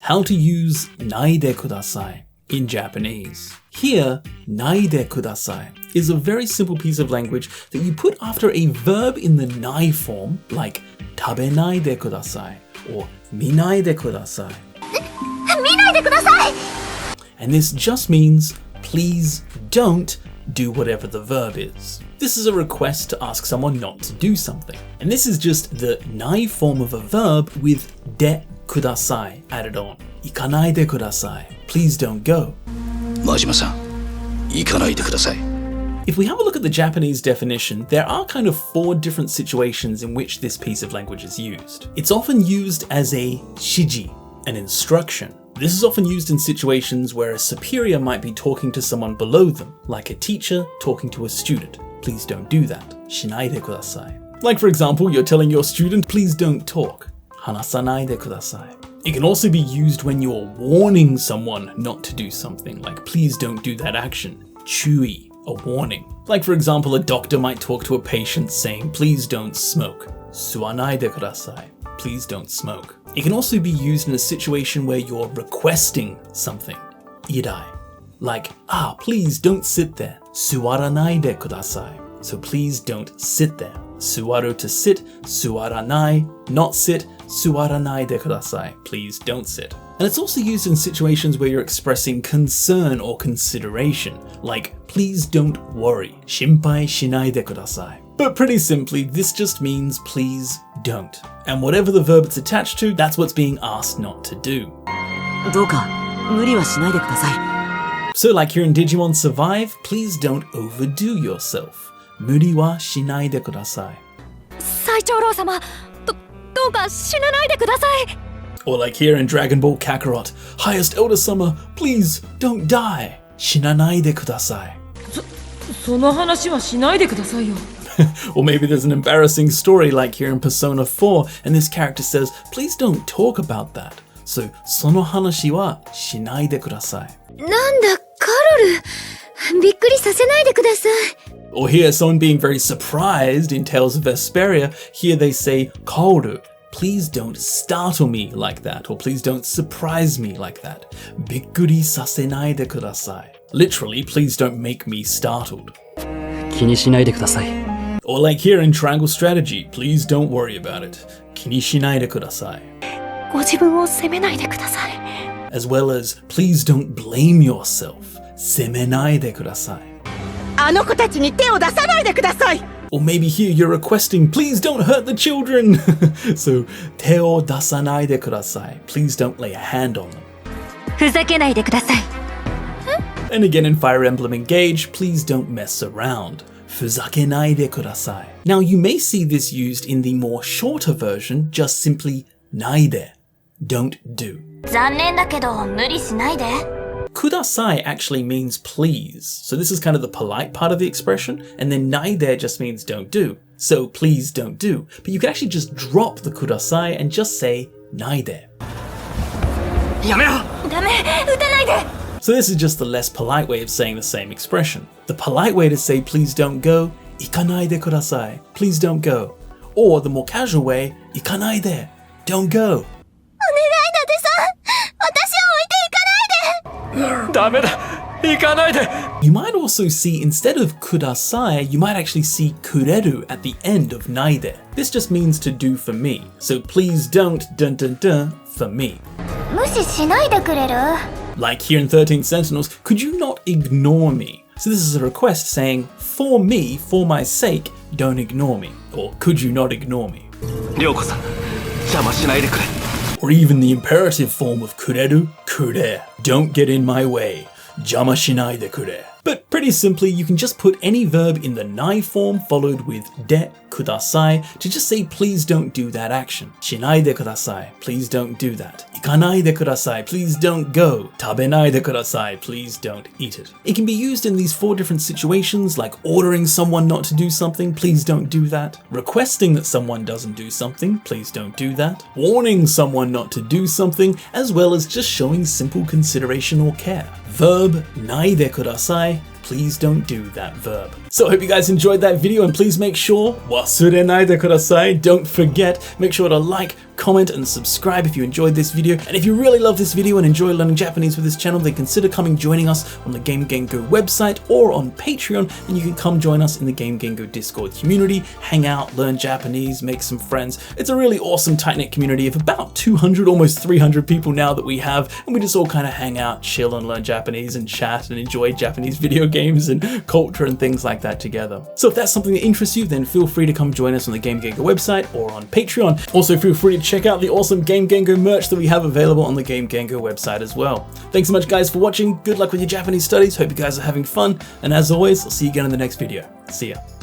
how to use ないでください in Japanese. Here, ないでください is a very simple piece of language that you put after a verb in the ない form, like 食べないでください or 見ないでください. 見ないでください! And this just means, please don't do whatever the verb is. This is a request to ask someone not to do something. And this is just the ない form of a verb with でください added on. 行かないでください. Please don't go. 真島さん、行かないでください. If we have a look at the Japanese definition, there are kind of 4 different situations in which this piece of language is used. It's often used as a shiji, an instruction. This is often used in situations where a superior might be talking to someone below them, like a teacher talking to a student. Please don't do that. しないでください. Like for example, you're telling your student, please don't talk. 話さないでください. It can also be used when you're warning someone not to do something, like please don't do that action. 注意, a warning. Like for example, a doctor might talk to a patient saying, please don't smoke. 吸わないでください. Please don't smoke. It can also be used in a situation where you're requesting something. 依頼. Like, please don't sit there. 座らないでください. So please don't sit there. 座る to sit, 座らない, not sit, 座らないでください. Please don't sit. And it's also used in situations where you're expressing concern or consideration, like, please don't worry. 心配しないでください. But pretty simply, this just means please don't. And whatever the verb it's attached to, that's what's being asked not to do. どうか無理はしないでください. So like here in Digimon Survive, please don't overdo yourself. 無理はしないでください. 最長老様、どうか死なないでください. Or like here in Dragon Ball Kakarot, Highest Elder Summer, please don't die. 死なないでください. その話はしないでくださいよ。Or maybe there's an embarrassing story like here in Persona 4 and this character says, please don't talk about that. So, その話はしないでください. なんだ、カロル。びっくりさせないでください. Or here, someone being very surprised in Tales of Vesperia, here they say, Kaoru, please don't startle me like that, or please don't surprise me like that. びっくりさせないでください. Literally, please don't make me startled. 気にしないでください. Or like here in Triangle Strategy, please don't worry about it. 気にしないでください. ご自分を責めないでください. As well as, please don't blame yourself. 責めないでください. あの子たちに手を出さないでください. Or maybe here you're requesting, please don't hurt the children. So, 手を出さないでください. Please don't lay a hand on them. ふざけないでください. And again in Fire Emblem Engage, please don't mess around. ふざけないでください. Now you may see this used in the more shorter version, just simply ないで, don't do. 残念だけど無理しないで. Kudasai actually means please, so this is kind of the polite part of the expression, and then ないで just means don't do. So please don't do. But you can actually just drop the kudasai and just say ないで. やめろ! ダメ、撃たないで! So this is just the less polite way of saying the same expression. The polite way to say please don't go, 行かないでください. Please don't go. Or the more casual way, 行かないで, don't go. お願いだでさん、私を置いて行かないで! ダメだ! 行かないで! You might also see, instead of kudasai, you might actually see kureru at the end of naide. This just means to do for me. So please don't, dun dun dun, for me. 無視しないでくれる? Like here in 13 Sentinels, could you not ignore me? So this is a request saying, for me, for my sake, don't ignore me. Or could you not ignore me? 涼子さん、邪魔しないでくれ. Or even the imperative form of kureru, kure, don't get in my way, 邪魔しないでくれ. But pretty simply, you can just put any verb in the nai form followed with de kudasai to just say please don't do that action. しないでください, please don't do that. 行かないでください, please don't go. 食べないでください, please don't eat it. It can be used in these 4 different situations, like ordering someone not to do something, please don't do that. Requesting that someone doesn't do something, please don't do that. Warning someone not to do something, as well as just showing simple consideration or care. Verb ないでください. Please don't do that verb. So I hope you guys enjoyed that video, and please make sure 忘れないでください. Don't forget, make sure to like, comment, and subscribe if you enjoyed this video. And if you really love this video and enjoy learning Japanese with this channel, then consider joining us on the Game Gengo website or on Patreon, and you can come join us in the Game Gengo Discord community, hang out, learn Japanese, make some friends. It's a really awesome tight-knit community of about 200, almost 300 people now that we have, and we just all kind of hang out, chill, and learn Japanese and chat and enjoy Japanese video games and culture and things like that together. So if that's something that interests you, then feel free to come join us on the Game Gengo website or on Patreon. Also feel free to check out the awesome Game Gengo merch that we have available on the Game Gengo website as well. Thanks so much guys for watching, good luck with your Japanese studies, hope you guys are having fun, and as always, I'll see you again in the next video. See ya.